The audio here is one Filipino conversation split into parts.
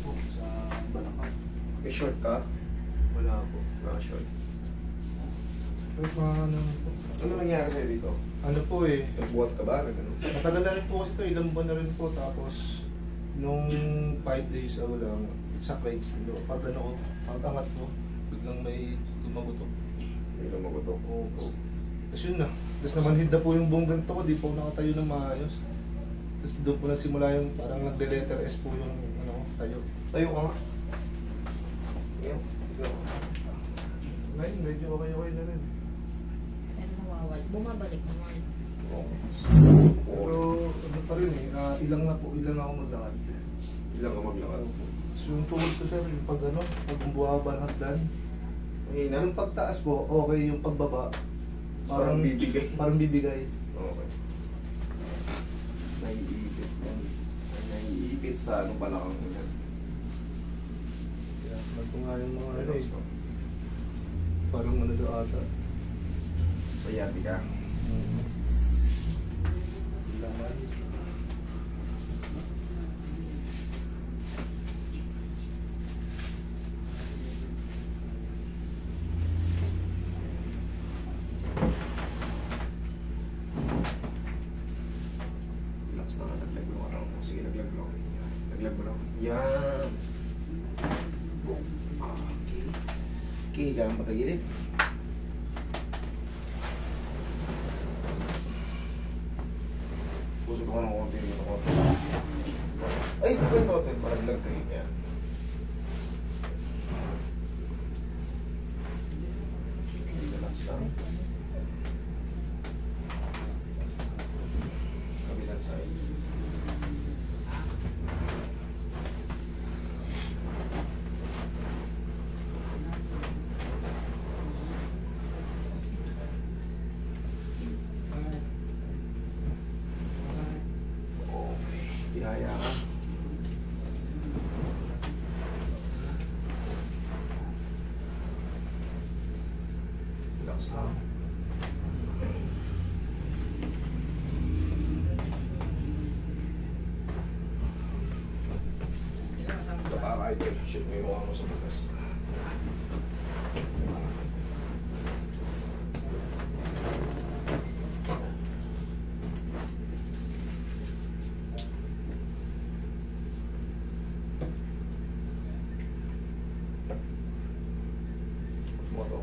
po sa balakang. May short ka? Wala po. Wala short. Kahit mga ano po. Ano nangyari sa'yo dito? Ano po eh. Nagbuhat ka ba? Nagano? Matagal na rin po kasi ito. Ilang buwan na rin po. Tapos nung 5 days ago lang, sa crates nilo. Pag ano ko, pag-angat ko, biglang may tumagutok. May lumagutok. Oo. Tapos yun na. Tapos namanhid na po yung buong ganito ko. Di po nakatayo ng maayos. Tapos doon po nagsimula yung parang nagde-letter S po yung ano, tayo. Tayo ka nga. Ngayon. Ngayon, medyo okay na rin. Pero nawawal. Bumabalik naman. Oo. Pero ano pa rin eh, ilang ako maglakad. Ilang ka maglakad? So yung tuhod ko sir, yung pag ano, pag buwaba ng hagdan. Mahina? Yung pagtaas po, okay. Yung pagbaba, Parang bibigay. Parang bibigay. Okay. Naiipit yan. Naiipit sa ano balakang mo yan. Kaya ito nga yung mga ano eh. Parang ano daw ata. Sayati ka. Laman. Relax na ka. Naglag mo araw mo. Sige, naglag mo. Naglag mo raw. Yan. Okay. Okay, gamang patagilid. Pusok ko ng konti dito. Ay, ganito hotel. Parang lag kayo. Yan. Relax lang. Kabilang side. Okay. Ihaya ka. Relax lang. Kapakain ko. Shit, may mukha mo sa bukas. Moto.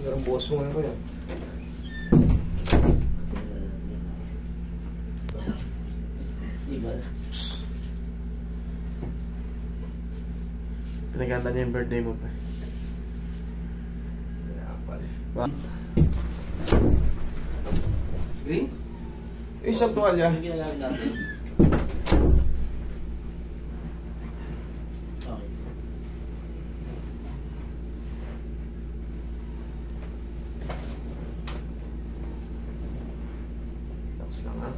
Ang bukas mo ngayon ko yan. Diba? Pinaganda niya yung birthday mo pa. Kaya pala. Green? Eh, isang tuwalya. Yung ginagamit natin. Okay. Relax lang ha.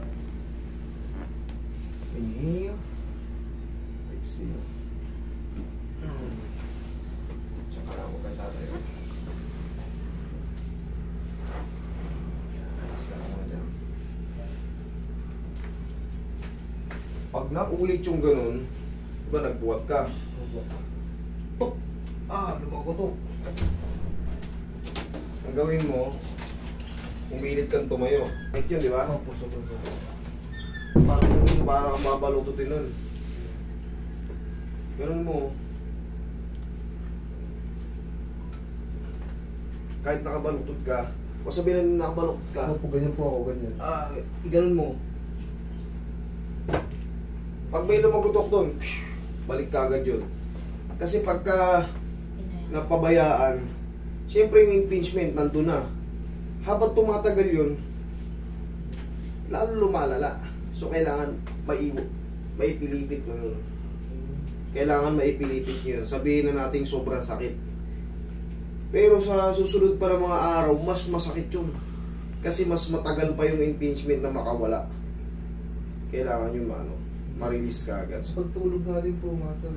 Inhale. Exhale. Tsaka lang maganda tayo. Relax lang ako dyan. Pag naulit yung ganun, diba nagbuhat ka? Tok! Lumagotok. Ang gawin mo, umilit kang tumayo. Right yun, di ba? Opo, sobrang sobrang. Parang kang babalututin nun. Ganun mo. Kahit nakabalutot ka, o sabihin na nakabalutot ka, Opo, ganyan po ako, ganyan. iganon mo. Pag may lumagutok doon, balik ka agad yun. Kasi pagka napabayaan, siyempre yung impingement nandun na. Habang tumatagal yun, lalo lumalala. So kailangan maipilipit mo yun. Kailangan maipilipit nyo yun. Sabihin na natin sobrang sakit. Pero sa susunod pa ng mga araw, mas masakit yun. Kasi mas matagal pa yung impingement na makawala. Kailangan nyo ma-release ka agad. Sa pagtulog nga din po, master,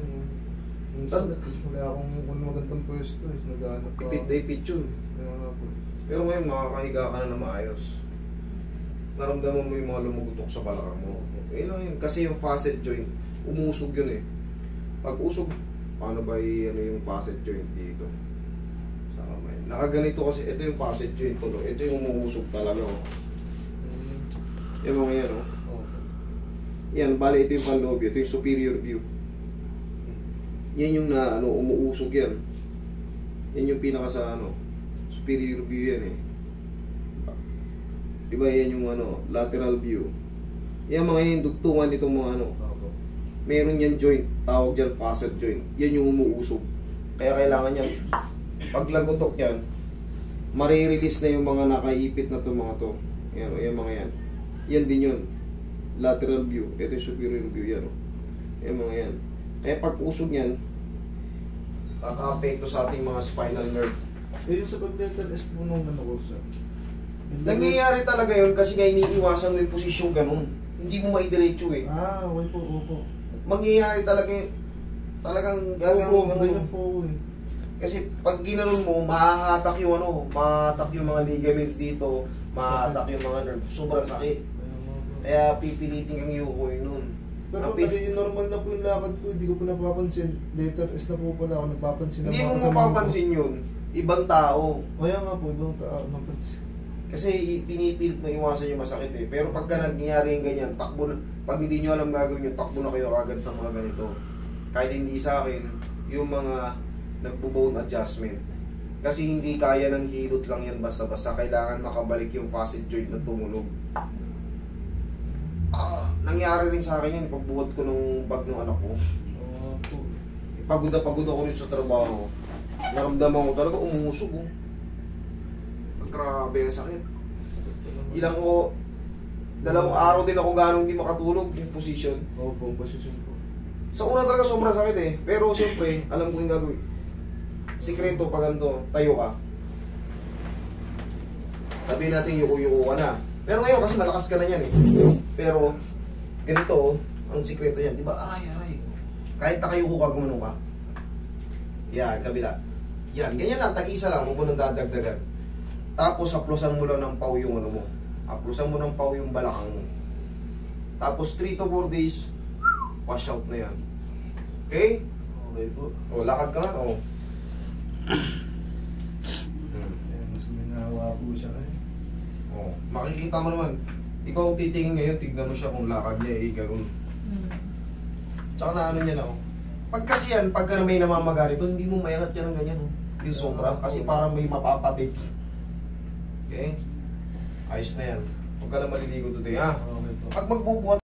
minsan wala akong magandang pwesto eh. Naghahanap ko. Ipit na ipit yun. Kaya nga po. Pero ngayon, makakahiga ka na maayos. Naramdaman mo yung mga lumugutok sa balakang mo. Eh lang yun. Kasi yung facet joint, umusog yun eh. Pag usog, paano ba yung facet joint dito? Sa kamay. Nakaganito kasi, ito yung facet joint to. Ito yung umuusog talaga. Oh. Yung mga yan, oh. Yan, bali ito yung panloob, ito yung superior view. Yan yung umuusog yan. Yan yung pinaka sa superior view yan eh. Diba yan yung lateral view. Yan mga yung dugtungan nitong mga meron yan joint, tawag dyan facet joint. Yan yung umuusog. Kaya kailangan yan, pag lagotok yan, marirelease na yung mga nakaipit na to mga to. Yan, yan mga yan. Yan din yun. Lateral view. Ito yung superior view yan. Yan mga yan. Kaya pag usog yan, kaka-apekto sa ating mga spinal nerve. Eh yung sa pag-letter S po nung ko sir. Nangyayari talaga yun kasi nga iniiwasan mo yung posisyon ganun. Hindi mo maidiretso eh. Ah, okay po, opo. Mangyayari talaga yun. Talagang Opo, gagawin ganyan po eh. Kasi pag ginanon mo, mahahatak yung mahahatak yung mga ligaments dito, mahahatak yung mga nerve. Sobrang sakit. Kaya pipilitin kang yukoy nun. Pero nagiging normal na po yung lakad ko, hindi ko po napapansin. Letter S na po pala ako napapansin. Hindi mo mapapansin yun. Ibang tao. Kaya nga po, ibang tao napansin. Kasi pinipilit mo iwasan yung masakit eh. Pero pagka nangyayari yung ganyan, takbo na. Pag hindi nyo alam gagawin nyo, takbo na kayo agad sa mga ganito. Kahit hindi sa akin, yung mga nagbo-bone adjustment. Kasi hindi kaya ng hilot lang yan basta-basta. Kailangan makabalik yung facet joint na tumunog. Nangyari rin sa akin yan, pagbuhat ko ng bag ng anak ko. Pagod ako rin sa trabaho. Naramdaman ko talaga, umusog oh. Grabe ang sakit. Dalawang araw din ako ganong hindi makatulog yung position. Opo, ang position po. Sa una talaga sobrang sakit eh. Pero siyempre, alam ko yung gagawin. Sikreto pag ganito, tayo ka. Sabihin natin yuko-yuko ka na. Pero ngayon kasi malakas ka na yan eh. Pero ganito oh, ang sikreto yan. Diba? Aray. Kahit nakayuko ka, gumanong ka. Yan, kabila. Yan, ganyan lang. Tag-isa lang. Huwag mo nang dadagdagan. Tapos haplusan mo lang ng paw yung mo. Haplusan mo ng paw yung balakang mo. Tapos 3 to 4 days, wash out na yan. Okay? Okay po. O, lakad ka nga. O. Ayan, mas minawa po siya eh. O, makikita mo naman. Ikaw titingin ngayon, tignan mo siya kung lakad niya eh, ganun. Tsaka na ano niya na o. Pag kasi yan, pagka na may namamaga nito, hindi mo mayangat yan ng ganyan o. Yung sobra, kasi parang may mapapatid. Okay? Ayos na yan. Huwag ka na maliligo today ha. Okay po. Pag magbubuhat